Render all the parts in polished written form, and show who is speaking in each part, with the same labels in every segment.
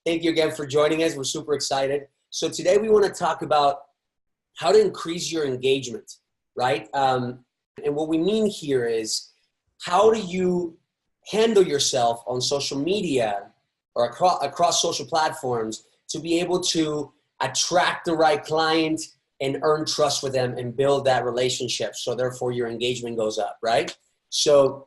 Speaker 1: Thank you again for joining us. We're super excited. So today we want to talk about how to increase your engagement, right? And what we mean here is, how do you handle yourself on social media or across social platforms to be able to attract the right client and earn trust with them and build that relationship, so therefore your engagement goes up, right? So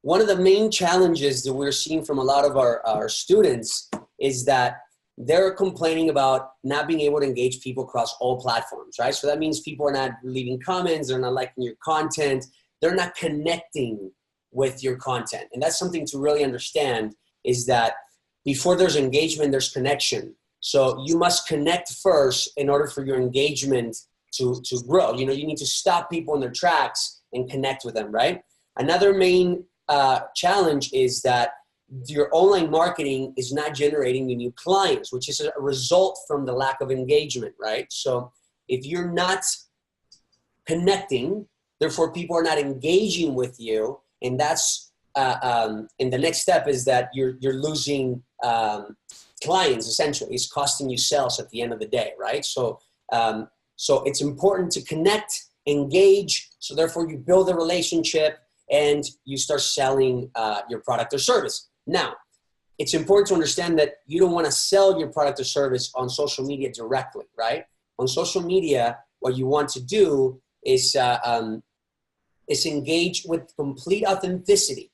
Speaker 1: one of the main challenges that we're seeing from a lot of our students is that they're complaining about not being able to engage people across all platforms, right? So that means people are not leaving comments, they're not liking your content, they're not connecting with your content. And that's something to really understand, is that before there's engagement, there's connection. So you must connect first in order for your engagement to grow. You know, you need to stop people in their tracks and connect with them, right? Another main challenge is that your online marketing is not generating you new clients, which is a result from the lack of engagement, right? So if you're not connecting, therefore people are not engaging with you, and that's and the next step is that you're losing clients. Essentially, it's costing you sales at the end of the day, right? So so it's important to connect, engage, so therefore you build a relationship and you start selling your product or service. Now, it's important to understand that you don't want to sell your product or service on social media directly, right? On social media, what you want to do is engage with complete authenticity.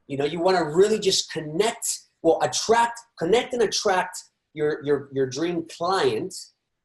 Speaker 1: You know, you want to really just connect, connect and attract your dream client,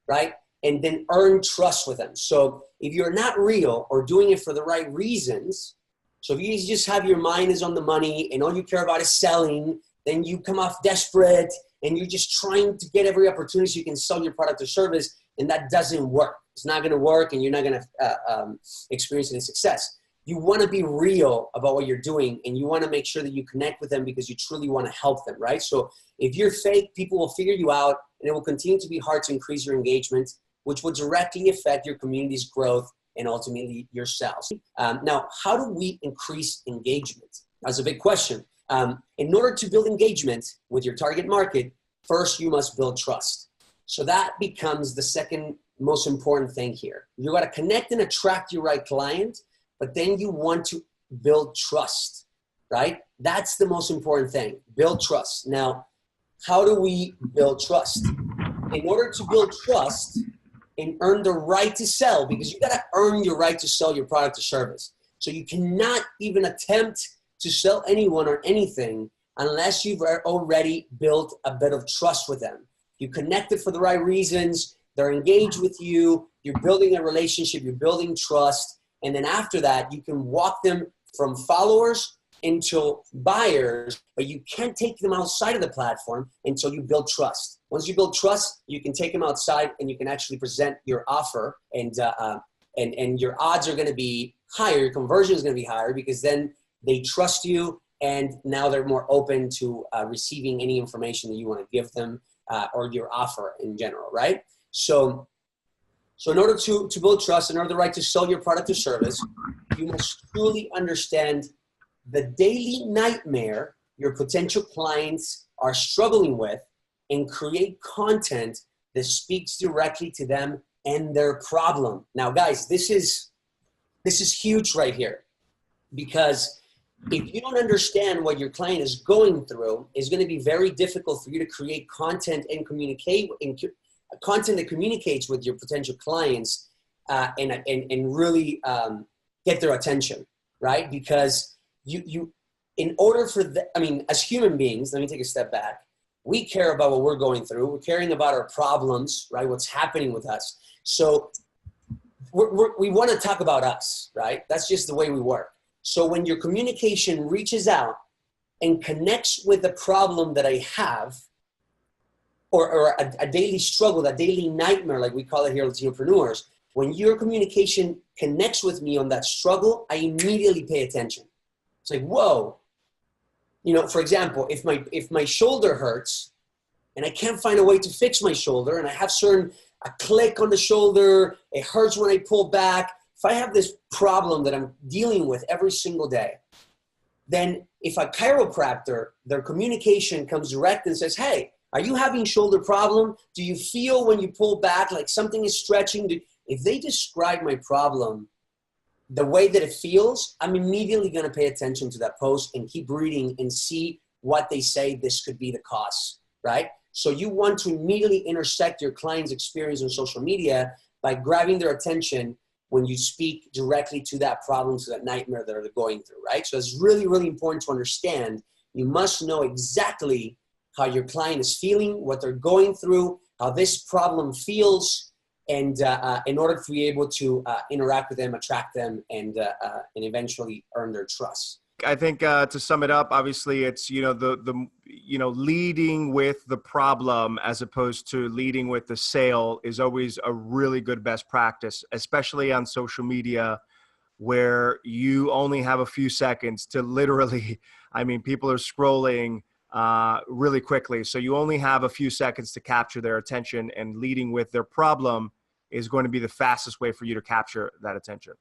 Speaker 1: right? And then earn trust with them. So if you're not real or doing it for the right reasons, so if you just have your mind is on the money and all you care about is selling, then you come off desperate and you're just trying to get every opportunity so you can sell your product or service, and that doesn't work. It's not going to work, and you're not going to experience any success. You want to be real about what you're doing, and you want to make sure that you connect with them because you truly want to help them, right? So if you're fake, people will figure you out, and it will continue to be hard to increase your engagement, which will directly affect your community's growth and ultimately your sales. Now, how do we increase engagement? That's a big question. In order to build engagement with your target market, first you must build trust. So that becomes the second most important thing here. You got to connect and attract your right client, but then you want to build trust, right? That's the most important thing, build trust. Now, how do we build trust? In order to build trust and earn the right to sell, because you got to earn your right to sell your product or service. So you cannot even attempt to sell anyone or anything unless you've already built a bit of trust with them. You connected for the right reasons, they're engaged with you, you're building a relationship, you're building trust, and then after that, you can walk them from followers into buyers, but you can't take them outside of the platform until you build trust. Once you build trust, you can take them outside and you can actually present your offer, and your odds are going to be higher, your conversion is going to be higher, because then they trust you and now they're more open to receiving any information that you want to give them or your offer in general, right? So in order to build trust, in order the right to sell your product or service, you must truly understand the daily nightmare your potential clients are struggling with and create content that speaks directly to them and their problem. Now, guys, this is huge right here, because if you don't understand what your client is going through, it's going to be very difficult for you to create content and communicate content that communicates with your potential clients and really get their attention, right? Because you in order for as human beings, let me take a step back. We care about what we're going through. We're caring about our problems, right? What's happening with us. So we want to talk about us, right? That's just the way we work. So when your communication reaches out and connects with the problem that I have, or a daily struggle, a daily nightmare, like we call it here, Latinopreneurs, when your communication connects with me on that struggle, I immediately pay attention. It's like, whoa. You know, for example, if my shoulder hurts and I can't find a way to fix my shoulder, and I have a click on the shoulder, it hurts when I pull back. If I have this problem that I'm dealing with every single day, then if a chiropractor, their communication comes direct and says, hey, Are you having shoulder problem? Do you feel when you pull back like something is stretching? If they describe my problem the way that it feels, I'm immediately going to pay attention to that post and keep reading and see what they say this could be the cause, right? So you want to immediately intersect your client's experience on social media by grabbing their attention when you speak directly to that problem, to that nightmare that they're going through, right? So it's really, really important to understand. You must know exactly how your client is feeling, what they're going through, how this problem feels, and in order to be able to interact with them, attract them, and eventually earn their trust.
Speaker 2: I think to sum it up, obviously it's, leading with the problem as opposed to leading with the sale is always a really good best practice, especially on social media where you only have a few seconds to literally, people are scrolling really quickly. So you only have a few seconds to capture their attention, and leading with their problem is going to be the fastest way for you to capture that attention.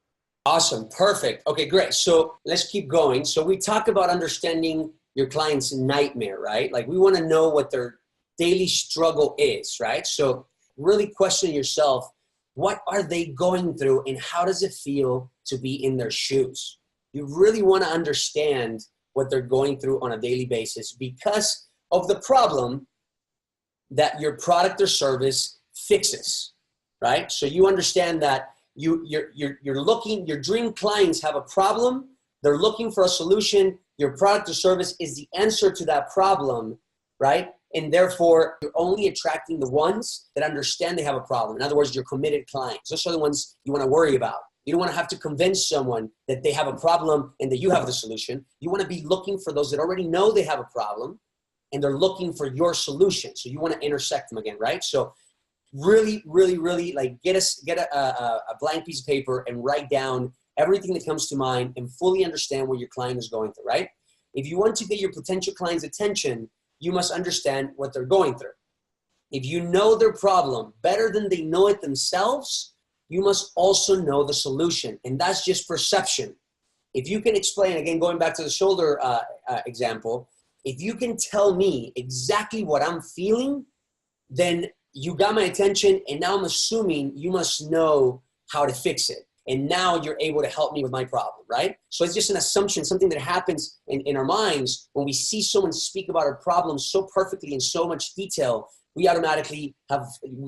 Speaker 1: Awesome. Perfect. Okay, great. So let's keep going. So we talk about understanding your client's nightmare, right? Like we want to know what their daily struggle is, right? So really question yourself, what are they going through and how does it feel to be in their shoes? You really want to understand what they're going through on a daily basis because of the problem that your product or service fixes, right? So you understand that you're looking, your dream clients have a problem, they're looking for a solution, your product or service is the answer to that problem, right? And therefore, you're only attracting the ones that understand they have a problem. In other words, your committed clients. Those are the ones you want to worry about. You don't want to have to convince someone that they have a problem and that you have the solution. You want to be looking for those that already know they have a problem and they're looking for your solution. So you want to intersect them again, right? So really, really, really like get a blank piece of paper and write down everything that comes to mind and fully understand what your client is going through, right? If you want to get your potential client's attention, you must understand what they're going through. If you know their problem better than they know it themselves, you must also know the solution. And that's just perception. If you can explain, again, going back to the shoulder example, if you can tell me exactly what I'm feeling, then you got my attention, and now I'm assuming you must know how to fix it. And now you're able to help me with my problem, right? So it's just an assumption, something that happens in our minds when we see someone speak about our problem so perfectly in so much detail, we automatically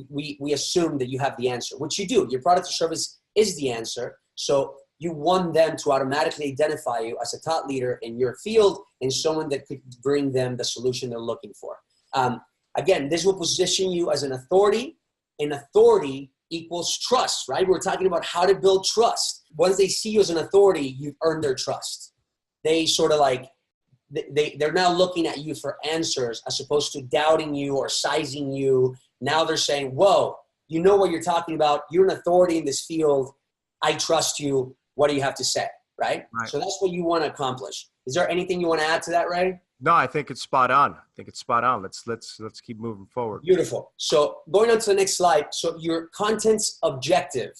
Speaker 1: we assume that you have the answer, which you do. Your product or service is the answer. So you want them to automatically identify you as a thought leader in your field and someone that could bring them the solution they're looking for. Again, this will position you as an authority, and authority equals trust, right? We're talking about how to build trust. Once they see you as an authority, you've earned their trust. They sort of like, they're now looking at you for answers as opposed to doubting you or sizing you. Now they're saying, whoa, you know what you're talking about. You're an authority in this field. I trust you. What do you have to say, right? So that's what you want to accomplish. Is there anything you want to add to that, Ray?
Speaker 2: No, I think it's spot on. Let's keep moving forward.
Speaker 1: Beautiful. So going on to the next slide. So your content's objective.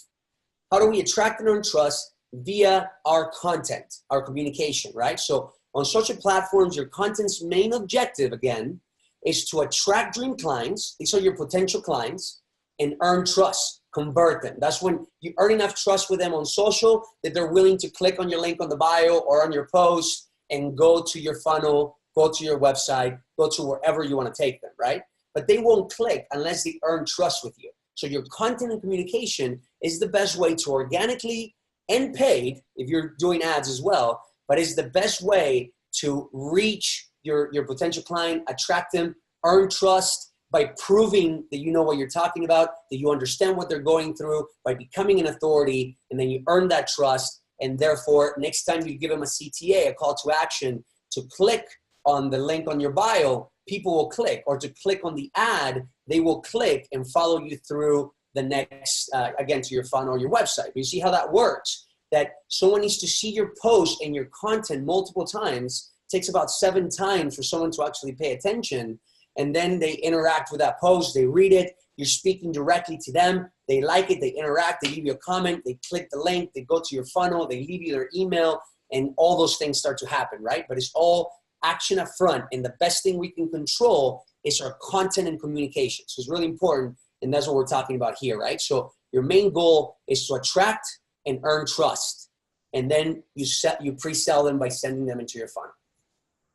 Speaker 1: How do we attract and earn trust via our content, our communication, right? So on social platforms, your content's main objective, again, is to attract dream clients. These are your potential clients, and earn trust, convert them. That's when you earn enough trust with them on social that they're willing to click on your link on the bio or on your post and go to your funnel, go to your website, go to wherever you want to take them, right? But they won't click unless they earn trust with you. So your content and communication is the best way to organically and paid, if you're doing ads as well, but it's the best way to reach your potential client, attract them, earn trust by proving that you know what you're talking about, that you understand what they're going through, by becoming an authority, and then you earn that trust. And therefore, next time you give them a CTA, a call to action, to click on the link on your bio, people will click, or to click on the ad, they will click and follow you through the next, again, to your funnel or your website. But you see how that works, that someone needs to see your post and your content multiple times. It takes about 7 times for someone to actually pay attention. And then they interact with that post, they read it, you're speaking directly to them, they like it, they interact, they leave you a comment, they click the link, they go to your funnel, they leave you their email, and all those things start to happen, right? But it's all action up front, and the best thing we can control is our content and communication. So it's really important, and that's what we're talking about here, right? So your main goal is to attract and earn trust. And then you pre-sell them by sending them into your funnel.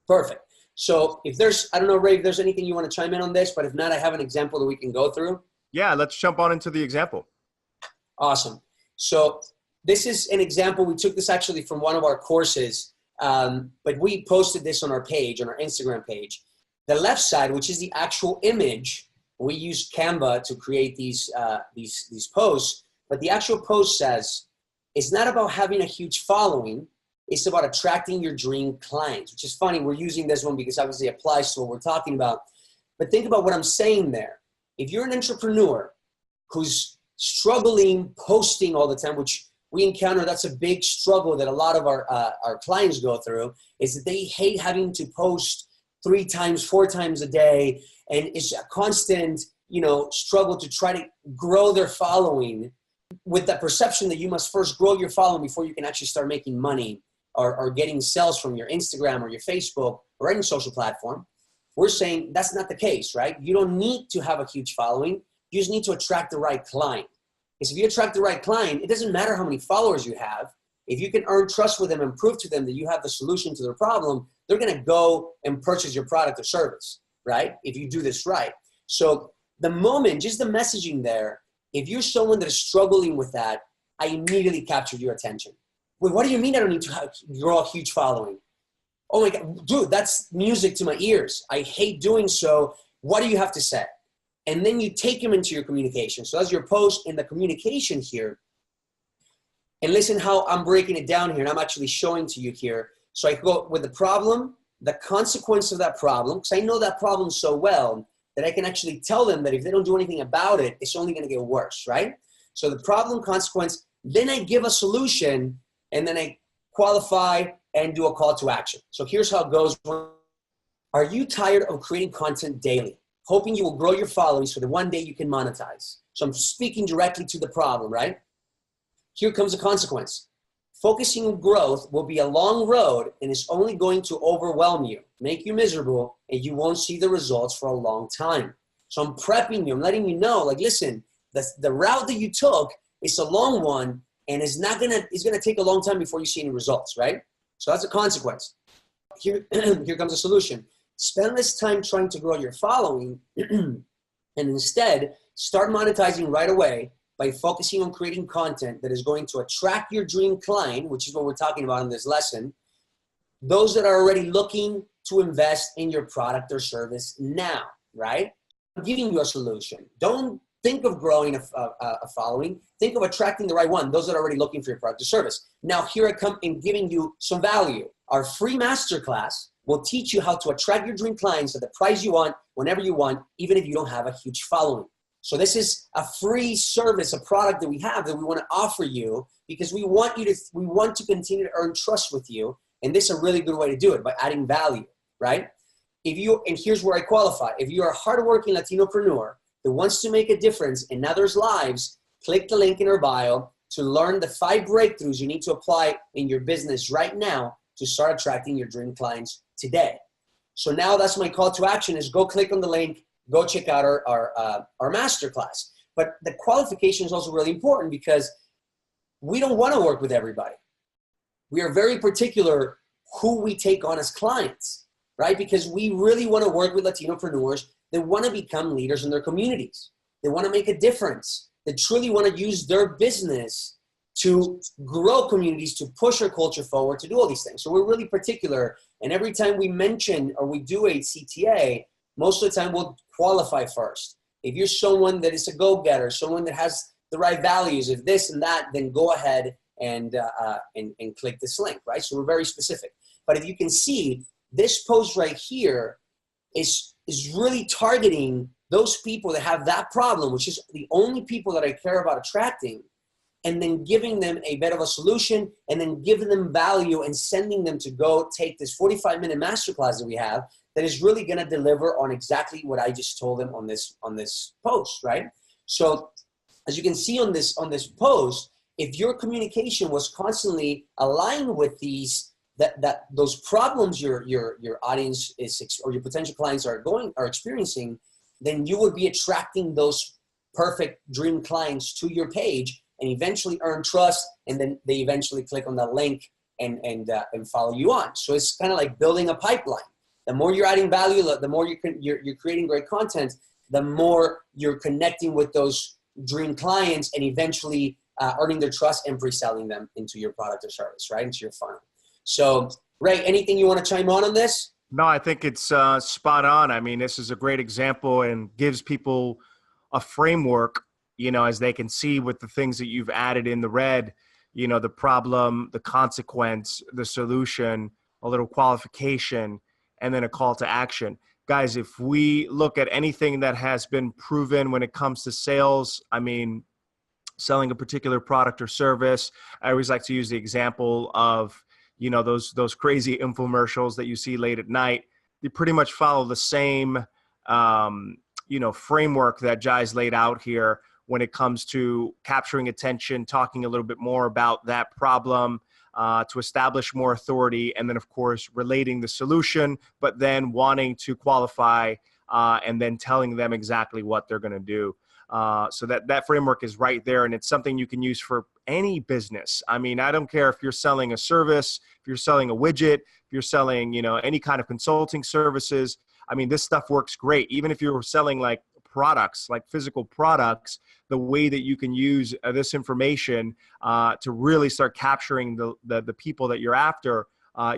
Speaker 1: Perfect. So if there's, I don't know, Ray, if there's anything you want to chime in on this, but if not, I have an example that we can go through.
Speaker 2: Yeah, let's jump on into the example.
Speaker 1: Awesome. So this is an example. We took this actually from one of our courses, but we posted this on our page, on our Instagram page. The left side, which is the actual image, we use Canva to create these posts, but the actual post says, it's not about having a huge following. It's about attracting your dream clients, which is funny. We're using this one because obviously it applies to what we're talking about. But think about what I'm saying there. If you're an entrepreneur who's struggling posting all the time, which we encounter, that's a big struggle that a lot of our clients go through, is that they hate having to post 3 times, 4 times a day. And it's a constant, struggle to try to grow their following with the perception that you must first grow your following before you can actually start making money or getting sales from your Instagram or your Facebook or any social platform. We're saying that's not the case, right? You don't need to have a huge following. You just need to attract the right client. Because if you attract the right client, it doesn't matter how many followers you have. If you can earn trust with them and prove to them that you have the solution to their problem, they're going to go and purchase your product or service, right? If you do this right. So the moment, just the messaging there, if you're someone that is struggling with that, I immediately captured your attention. Wait, what do you mean I don't need to grow a huge following? Oh my God, dude, that's music to my ears. I hate doing so. What do you have to say? And then you take them into your communication. So that's your post and the communication here. And listen how I'm breaking it down here, and I'm actually showing to you here. So I go with the problem, the consequence of that problem, because I know that problem so well that I can actually tell them that if they don't do anything about it, it's only going to get worse, right? So the problem, consequence, then I give a solution, and then I qualify and do a call to action. So here's how it goes. Are you tired of creating content daily, hoping you will grow your following so that one day you can monetize? So I'm speaking directly to the problem, right? Here comes the consequence. Focusing on growth will be a long road and is only going to overwhelm you, make you miserable, and you won't see the results for a long time. So I'm prepping you, I'm letting you know, like, listen, the route that you took is a long one, and it's gonna take a long time before you see any results, right? So that's a consequence. Here comes a solution. Spend less time trying to grow your following and instead start monetizing right away by focusing on creating content that is going to attract your dream client, which is what we're talking about in this lesson, those that are already looking to invest in your product or service now, right? I'm giving you a solution. Don't think of growing a following. Think of attracting the right one, those that are already looking for your product or service. Now, here I come in giving you some value. Our free masterclass will teach you how to attract your dream clients at the price you want, whenever you want, even if you don't have a huge following. So this is a free service, a product that we have that we want to offer you because we want to continue to earn trust with you. And this is a really good way to do it by adding value, right? And here's where I qualify. If you're a hardworking Latinopreneur that wants to make a difference in others' lives, click the link in our bio to learn the 5 breakthroughs you need to apply in your business right now to start attracting your dream clients today. So now that's my call to action is go click on the link, go check out our masterclass. But the qualification is also really important because we don't want to work with everybody. We are very particular who we take on as clients, right? Because we really want to work with Latinopreneurs that want to become leaders in their communities. They want to make a difference. They truly want to use their business to grow communities, to push our culture forward, to do all these things. So we're really particular. And every time we mention or we do a CTA, most of the time we'll qualify first. If you're someone that is a go-getter, someone that has the right values, if this and that, then go ahead and click this link, right? So we're very specific. But if you can see, this post right here is really targeting those people that have that problem, which is the only people that I care about attracting, and then giving them a bit of a solution and then giving them value and sending them to go take this 45-minute masterclass that we have that is really going to deliver on exactly what I just told them on this post, right? So as you can see on this post, if your communication was constantly aligned with these that those problems your audience or your potential clients are experiencing, then you would be attracting those perfect dream clients to your page and eventually earn trust, and then they eventually click on the link and follow you on. So it's kind of like building a pipeline. The more you're adding value, the more you're creating great content, the more you're connecting with those dream clients and eventually earning their trust and pre-selling them into your product or service, right? Into your funnel. So, Ray, anything you want to chime on this?
Speaker 2: No, I think it's spot on. I mean, this is a great example and gives people a framework, as they can see with the things that you've added in the red, the problem, the consequence, the solution, a little qualification, and then a call to action. Guys, if we look at anything that has been proven when it comes to sales, I mean, selling a particular product or service, I always like to use the example of, those crazy infomercials that you see late at night. They pretty much follow the same, framework that Jai's laid out here when it comes to capturing attention, talking a little bit more about that problem, to establish more authority, and then, of course, relating the solution, but then wanting to qualify and then telling them exactly what they're going to do. So that framework is right there, and it's something you can use for any business. I mean, I don't care if you're selling a service, if you're selling a widget, if you're selling, any kind of consulting services. I mean, this stuff works great. Even if you're selling like products, like physical products, the way that you can use this information to really start capturing the people that you're after,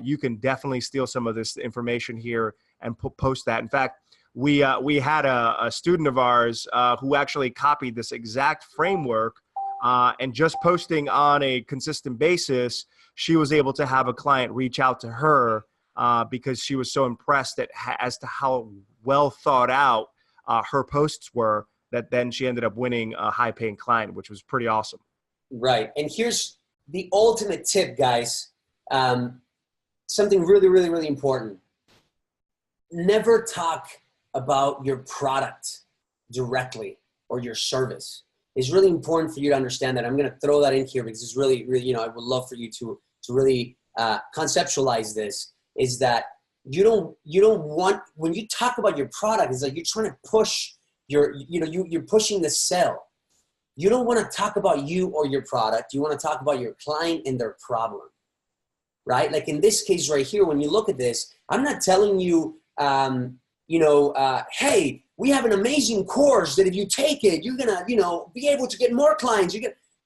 Speaker 2: you can definitely steal some of this information here and post that. In fact, we had a student of ours who actually copied this exact framework, and just posting on a consistent basis, she was able to have a client reach out to her because she was so impressed as to how well thought out her posts were, that then she ended up winning a high-paying client, which was pretty awesome.
Speaker 1: Right. And here's the ultimate tip, guys. Something really, really, really important. Never talk about your product directly or your service. It's really important for you to understand that. I'm going to throw that in here because it's really, really, I would love for you to really conceptualize this, is that you don't want, when you talk about your product, it's like you're trying to push you're pushing the sell. You don't want to talk about you or your product. You want to talk about your client and their problem, right? Like in this case right here, when you look at this, I'm not telling you, hey, we have an amazing course that if you take it, you're going to, be able to get more clients.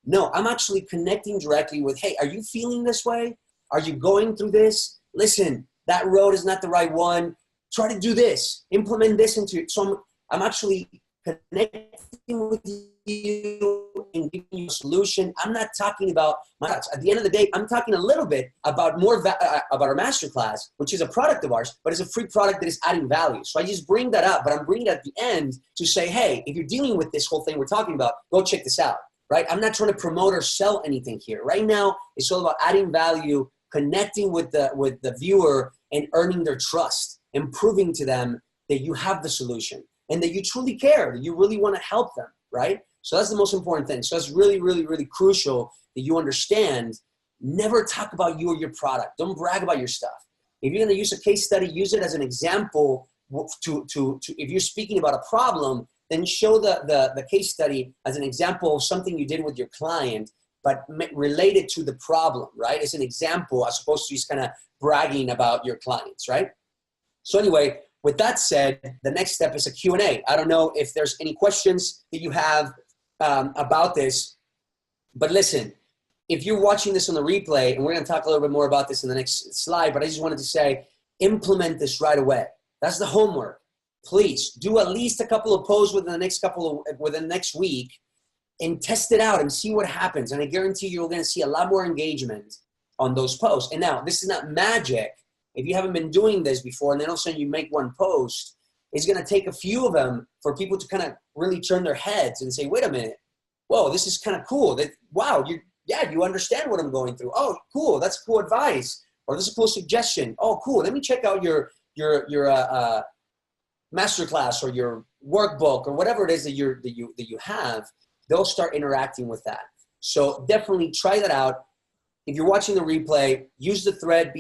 Speaker 1: No, I'm actually connecting directly with, hey, are you feeling this way? Are you going through this? Listen, that road is not the right one. Try to do this, implement this into it. So I'm actually connecting with you and giving you a solution. I'm not talking about my products. At the end of the day, I'm talking a little bit about about our masterclass, which is a product of ours, but it's a free product that is adding value. So I just bring that up, but I'm bringing it at the end to say, hey, if you're dealing with this whole thing we're talking about, go check this out, right? I'm not trying to promote or sell anything here. Right now, it's all about adding value, connecting with the viewer and earning their trust and proving to them that you have the solution and that you truly care, that you really want to help them, right? So that's the most important thing. So it's really, really, really crucial that you understand, never talk about you or your product. Don't brag about your stuff. If you're going to use a case study, use it as an example to if you're speaking about a problem, then show the case study as an example of something you did with your client, but related to the problem, right? It's an example as opposed to just kind of bragging about your clients, right? So anyway, with that said, the next step is a Q&A. I don't know if there's any questions that you have about this, but listen, if you're watching this on the replay, and we're going to talk a little bit more about this in the next slide, but I just wanted to say, implement this right away. That's the homework. Please do at least a couple of posts within the next week and test it out and see what happens. And I guarantee you're going to see a lot more engagement on those posts. And now, this is not magic. If you haven't been doing this before, and then all of a sudden you make one post, it's going to take a few of them for people to kind of really turn their heads and say, wait a minute, whoa, this is kind of cool. Wow, you understand what I'm going through. Oh, cool, that's cool advice. Or this is a cool suggestion. Oh, cool, let me check out your masterclass or your workbook or whatever it is that you have. They'll start interacting with that. So definitely try that out. if you're watching the replay, use the thread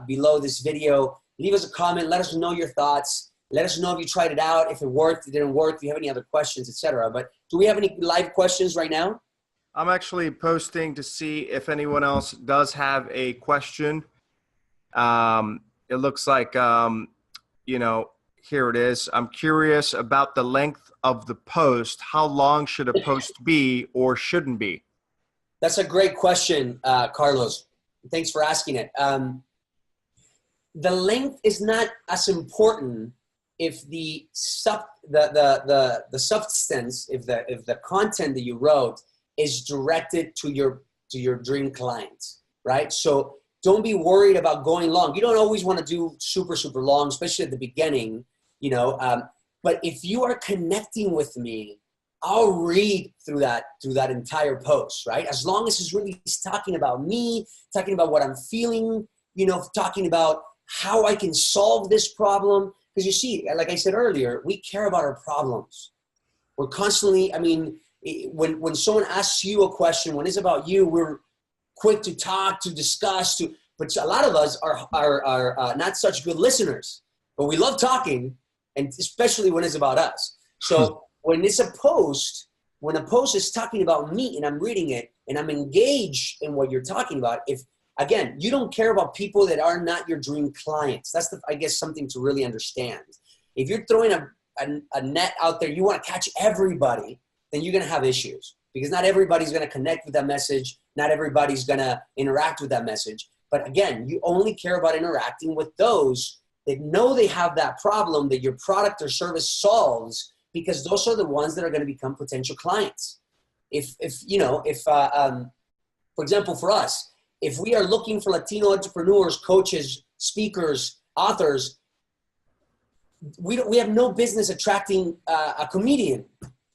Speaker 1: below this video. Leave us a comment. Let us know your thoughts. Let us know if you tried it out, if it worked, if it didn't work, if you have any other questions, etc. But do we have any live questions right now?
Speaker 2: I'm actually posting to see if anyone else does have a question. It looks like, you know, here it is. I'm curious about the length of the post. How long should a post be or shouldn't be?
Speaker 1: That's a great question, Carlos. Thanks for asking it. The length is not as important if the substance, if the content that you wrote is directed to your dream clients, right? So don't be worried about going long. You don't always want to do super, super long, especially at the beginning, you know. But if you are connecting with me, I'll read through that entire post, right? As long as it's really talking about me, talking about what I'm feeling, you know, talking about how I can solve this problem. Because you see, like I said earlier, we care about our problems. We're constantly, I mean, when someone asks you a question, when it's about you, we're quick to talk, to discuss, but a lot of us are not such good listeners, but we love talking, and especially when it's about us. So when it's when a post is talking about me and I'm reading it and I'm engaged in what you're talking about, if, again, you don't care about people that are not your dream clients. That's, I guess, something to really understand. If you're throwing a net out there, you want to catch everybody, then you're going to have issues because not everybody's going to connect with that message. Not everybody's going to interact with that message. But again, you only care about interacting with those that know they have that problem that your product or service solves, because those are the ones that are going to become potential clients. For example, for us, if we are looking for Latino entrepreneurs, coaches, speakers, authors, we have no business attracting a comedian.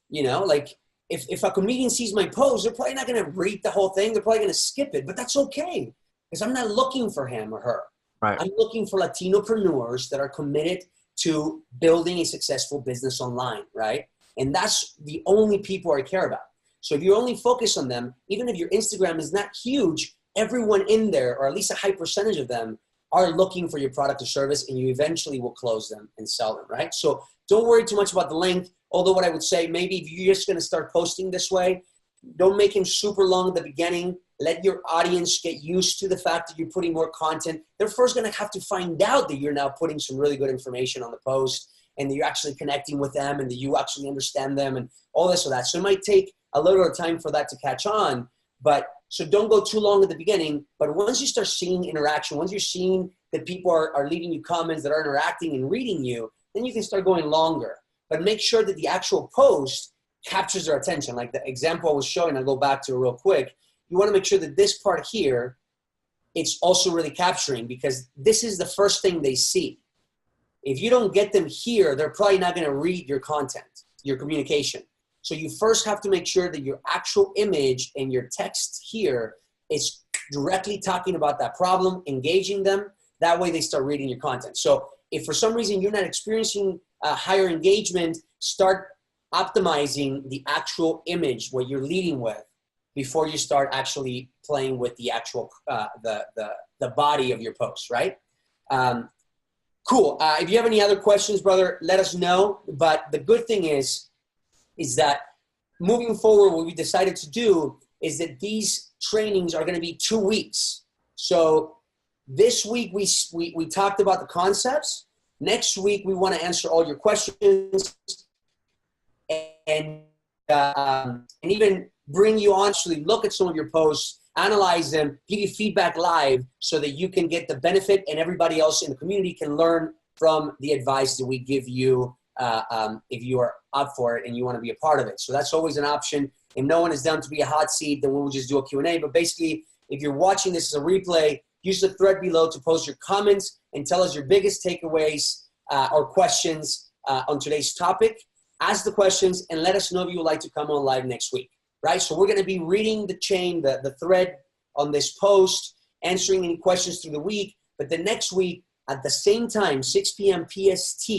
Speaker 1: You know, like if a comedian sees my post, they're probably not going to read the whole thing. They're probably going to skip it, but that's okay because I'm not looking for him or her.
Speaker 2: Right.
Speaker 1: I'm looking for Latinopreneurs that are committed to building a successful business online, right? And that's the only people I care about. So if you only focus on them, even if your Instagram is not huge, everyone in there, or at least a high percentage of them, are looking for your product or service, and you eventually will close them and sell them, right? So don't worry too much about the length. Although what I would say, maybe if you're just going to start posting this way, don't make them super long at the beginning. Let your audience get used to the fact that you're putting more content. They're first going to have to find out that you're now putting some really good information on the post and that you're actually connecting with them and that you actually understand them and all this or that. So it might take a little bit of time for that to catch on. But so don't go too long at the beginning. But once you start seeing interaction, once you're seeing that people are leaving you comments, that are interacting and reading you, then you can start going longer. But make sure that the actual post captures their attention. Like the example I was showing, I'll go back to it real quick. You want to make sure that this part here, it's also really capturing, because this is the first thing they see. If you don't get them here, they're probably not going to read your content, your communication. So you first have to make sure that your actual image and your text here is directly talking about that problem, engaging them. That way they start reading your content. So if for some reason you're not experiencing higher engagement, start optimizing the actual image, what you're leading with, before you start actually playing with the actual, the body of your post, right? Cool. If you have any other questions, brother, let us know. But the good thing is that moving forward, what we decided to do is that these trainings are going to be 2 weeks. So this week we talked about the concepts. Next week, we want to answer all your questions and even bring you on to look at some of your posts, analyze them, give you feedback live so that you can get the benefit and everybody else in the community can learn from the advice that we give you if you are up for it and you want to be a part of it. So that's always an option. If no one is down to be a hot seat, then we'll just do a Q&A. But basically, if you're watching this as a replay, use the thread below to post your comments and tell us your biggest takeaways or questions on today's topic. Ask the questions and let us know if you would like to come on live next week, right? So we're going to be reading the chain, the thread on this post, answering any questions through the week. But the next week, at the same time, 6 p.m. PST,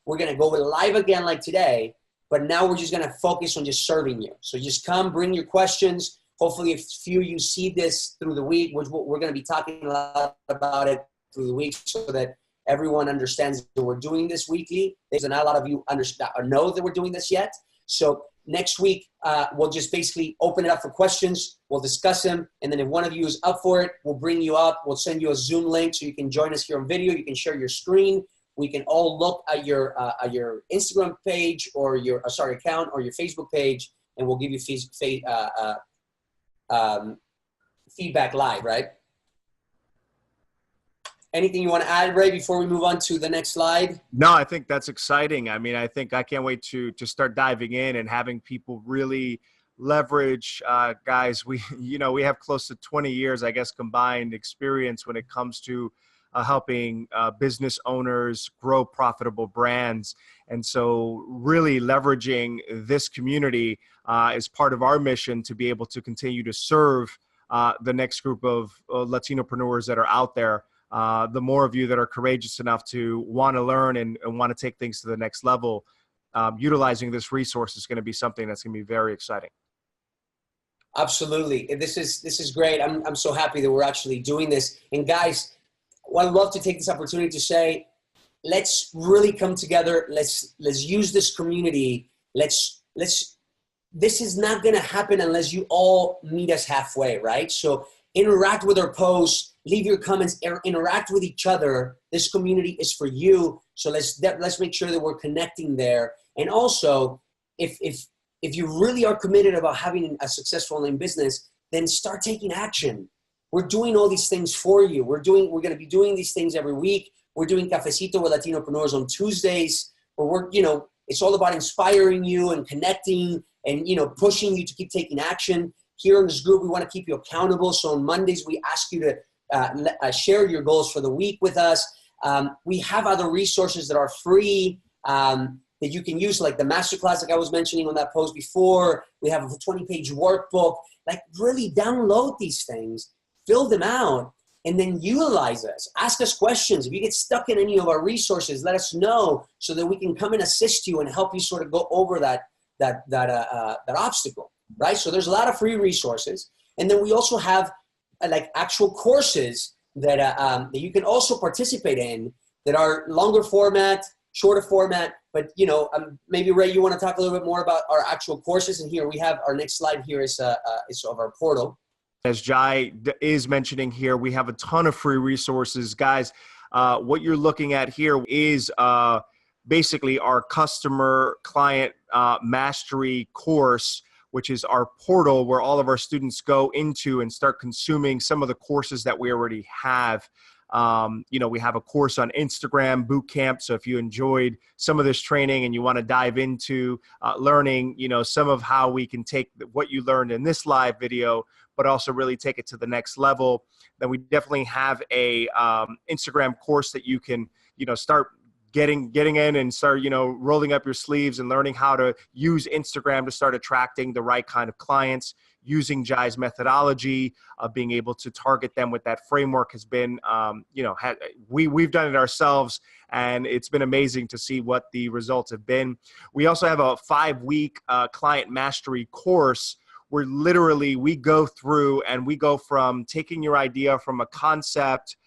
Speaker 1: we're going to go live again like today. But now we're just going to focus on just serving you. So just come, bring your questions. Hopefully a few of you see this through the week, which we're going to be talking a lot about it through the week so that everyone understands that we're doing this weekly. There's not a lot of you understand or know that we're doing this yet. So next week, we'll just basically open it up for questions. We'll discuss them. And then if one of you is up for it, we'll bring you up. We'll send you a Zoom link so you can join us here on video. You can share your screen. We can all look at your Instagram page or your account or your Facebook page, and we'll give you feedback live, right? Anything you want to add, Ray, before we move on to the next slide?
Speaker 2: No, I think that's exciting. I mean, I can't wait to start diving in and having people really leverage, guys. We have close to 20 years, I guess, combined experience when it comes to helping business owners grow profitable brands. And so really leveraging this community is part of our mission to be able to continue to serve the next group of Latinopreneurs that are out there. The more of you that are courageous enough to want to learn and want to take things to the next level, utilizing this resource is going to be something that's going to be very exciting.
Speaker 1: Absolutely. This is great. I'm so happy that we're actually doing this. And guys, I'd love to take this opportunity to say, let's really come together. Let's use this community. This is not going to happen unless you all meet us halfway, right? So interact with our posts, leave your comments, interact with each other. This community is for you. So let's make sure that we're connecting there. And also, if you really are committed about having a successful online business, then start taking action. We're doing all these things for you. We're going to be doing these things every week. We're doing Cafecito with Latinopreneurs on Tuesdays, where it's all about inspiring you and connecting and, pushing you to keep taking action. Here in this group, we want to keep you accountable. So on Mondays, we ask you to share your goals for the week with us. We have other resources that are free that you can use, like the masterclass, like I was mentioning on that post before. We have a 20-page workbook. Like, really download these things, fill them out, and then utilize us. Ask us questions. If you get stuck in any of our resources, let us know so that we can come and assist you and help you sort of go over that obstacle, right? So there's a lot of free resources. And then we also have like actual courses that you can also participate in that are longer format, shorter format. But, maybe, Ray, you want to talk a little bit more about our actual courses. And here we have our next slide here is of our portal.
Speaker 2: As Jai is mentioning here, we have a ton of free resources. Guys, what you're looking at here is basically our customer client mastery course, which is our portal where all of our students go into and start consuming some of the courses that we already have. We have a course on Instagram bootcamp. So if you enjoyed some of this training and you want to dive into learning, some of how we can take what you learned in this live video, but also really take it to the next level, then we definitely have a Instagram course that you can, start getting in and start, rolling up your sleeves and learning how to use Instagram to start attracting the right kind of clients. Using Jai's methodology of being able to target them with that framework has been, we've done it ourselves, and it's been amazing to see what the results have been. We also have a 5-week client mastery course where literally we go through and we go from taking your idea from a concept,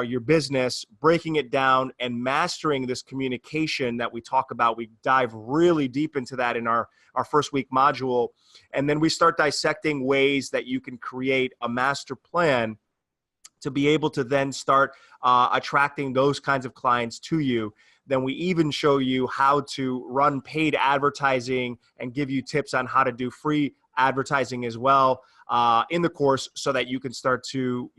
Speaker 2: your business, breaking it down and mastering this communication that we talk about. We dive really deep into that in our first week module. And then we start dissecting ways that you can create a master plan to be able to then start attracting those kinds of clients to you. Then we even show you how to run paid advertising and give you tips on how to do free advertising as well in the course so that you can start to,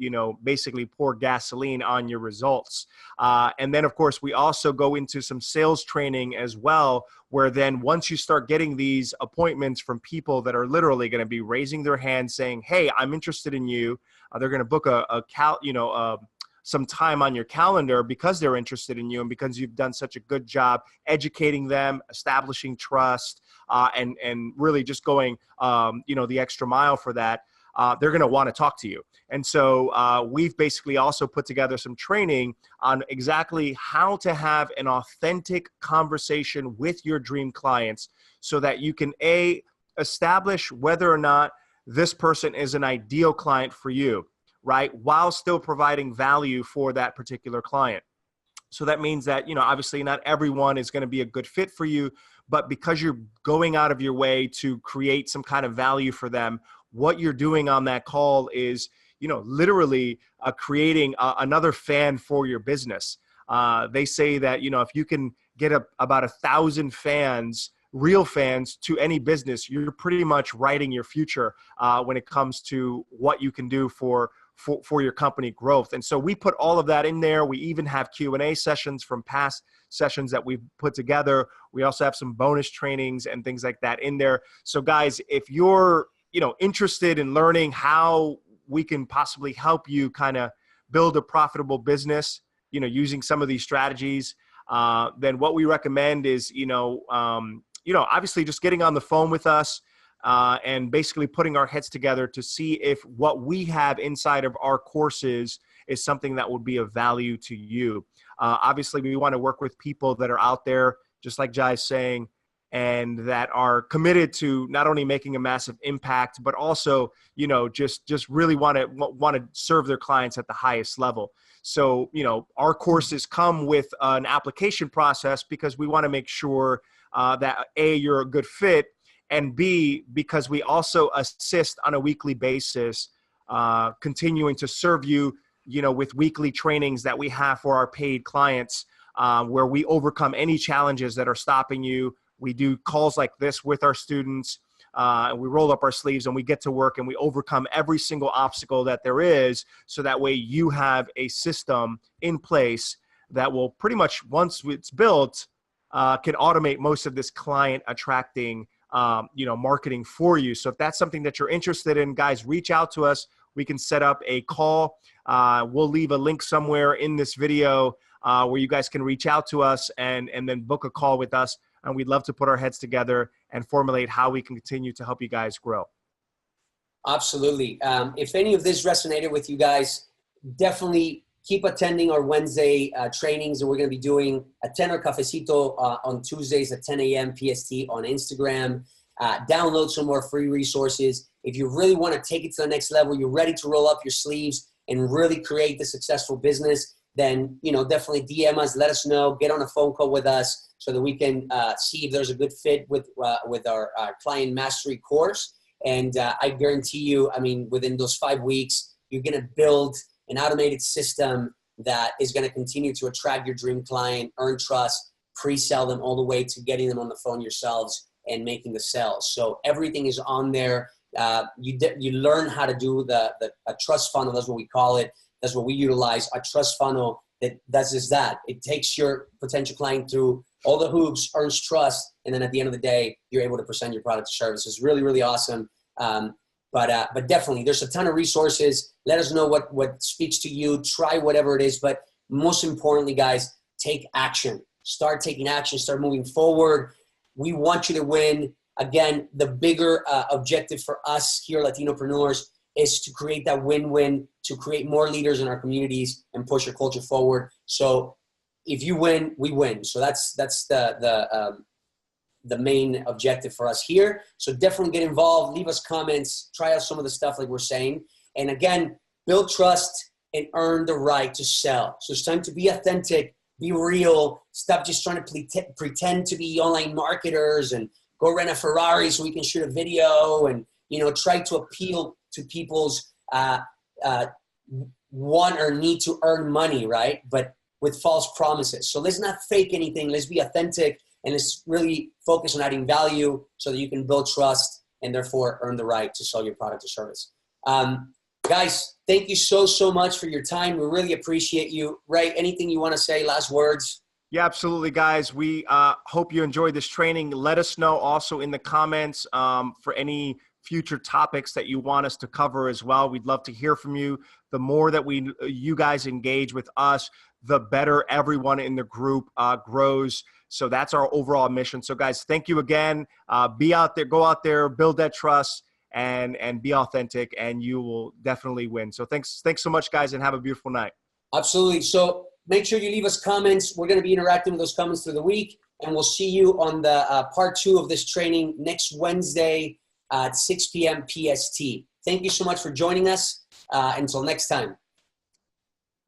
Speaker 2: basically pour gasoline on your results. And then, of course, we also go into some sales training as well, where then once you start getting these appointments from people that are literally going to be raising their hand saying, hey, I'm interested in you. They're going to book some time on your calendar because they're interested in you and because you've done such a good job educating them, establishing trust, and really just going, the extra mile for that. They're going to want to talk to you. And so we've basically also put together some training on exactly how to have an authentic conversation with your dream clients so that you can, establish whether or not this person is an ideal client for you, right? While still providing value for that particular client. So that means that, obviously not everyone is going to be a good fit for you, but because you're going out of your way to create some kind of value for them, what you're doing on that call is, literally creating another fan for your business. They say that, if you can get about 1,000 fans, real fans to any business, you're pretty much writing your future when it comes to what you can do for your company growth. And so we put all of that in there. We even have Q&A sessions from past sessions that we've put together. We also have some bonus trainings and things like that in there. So guys, if you're, interested in learning how we can possibly help you kind of build a profitable business, using some of these strategies, then what we recommend is, obviously just getting on the phone with us, and basically putting our heads together to see if what we have inside of our courses is something that would be of value to you. Obviously, we want to work with people that are out there, just like Jai's saying, and that are committed to not only making a massive impact, but also, just really want to serve their clients at the highest level. So, our courses come with an application process because we want to make sure that A, you're a good fit, and B, because we also assist on a weekly basis, continuing to serve you, with weekly trainings that we have for our paid clients, where we overcome any challenges that are stopping you. We do calls like this with our students, and we roll up our sleeves and we get to work and we overcome every single obstacle that there is. So that way you have a system in place that will pretty much, once it's built, can automate most of this client attracting marketing for you. So if that's something that you're interested in, guys, reach out to us. We can set up a call. We'll leave a link somewhere in this video where you guys can reach out to us and then book a call with us. And we'd love to put our heads together and formulate how we can continue to help you guys grow.
Speaker 1: Absolutely. If any of this resonated with you guys, definitely keep attending our Wednesday trainings that we're going to be doing a Tenor Cafecito on Tuesdays at 10 a.m. PST on Instagram. Download some more free resources. If you really want to take it to the next level, you're ready to roll up your sleeves and really create the successful business, then, definitely DM us, let us know, get on a phone call with us so that we can see if there's a good fit with our client mastery course. And I guarantee you, within those 5 weeks, you're going to build an automated system that is going to continue to attract your dream client, earn trust, pre-sell them all the way to getting them on the phone yourselves and making the sales. So everything is on there. You learn how to do a trust funnel. That's what we call it. That's what we utilize. A trust funnel that does is that. It takes your potential client through all the hoops, earns trust, and then at the end of the day, you're able to present your product or service. It's really, really awesome. But definitely, there's a ton of resources. Let us know what speaks to you. Try whatever it is. But most importantly, guys, take action. Start taking action. Start moving forward. We want you to win. Again, the bigger objective for us here at Latinopreneurs is to create that win-win, to create more leaders in our communities and push our culture forward. So if you win, we win. So that's the main objective for us here. So definitely get involved, leave us comments, try out some of the stuff like we're saying. And again, build trust and earn the right to sell. So it's time to be authentic, be real, stop just trying to pretend to be online marketers and go rent a Ferrari so we can shoot a video and, try to appeal to people's want or need to earn money, right? But with false promises. So let's not fake anything. Let's be authentic and let's really focus on adding value so that you can build trust and therefore earn the right to sell your product or service. Guys, thank you so much for your time. We really appreciate you. Ray, anything you want to say, last words?
Speaker 2: Yeah, absolutely, guys. We hope you enjoyed this training. Let us know also in the comments for any future topics that you want us to cover as well. We'd love to hear from you. The more that you guys engage with us, the better everyone in the group grows. So that's our overall mission. So guys, thank you again. Be out there, go out there, build that trust and be authentic, and you will definitely win. So thanks so much, guys, and have a beautiful night.
Speaker 1: Absolutely. So make sure you leave us comments. We're going to be interacting with those comments through the week, and we'll see you on the part 2 of this training next Wednesday at 6 p.m. PST. Thank you so much for joining us. Until next time.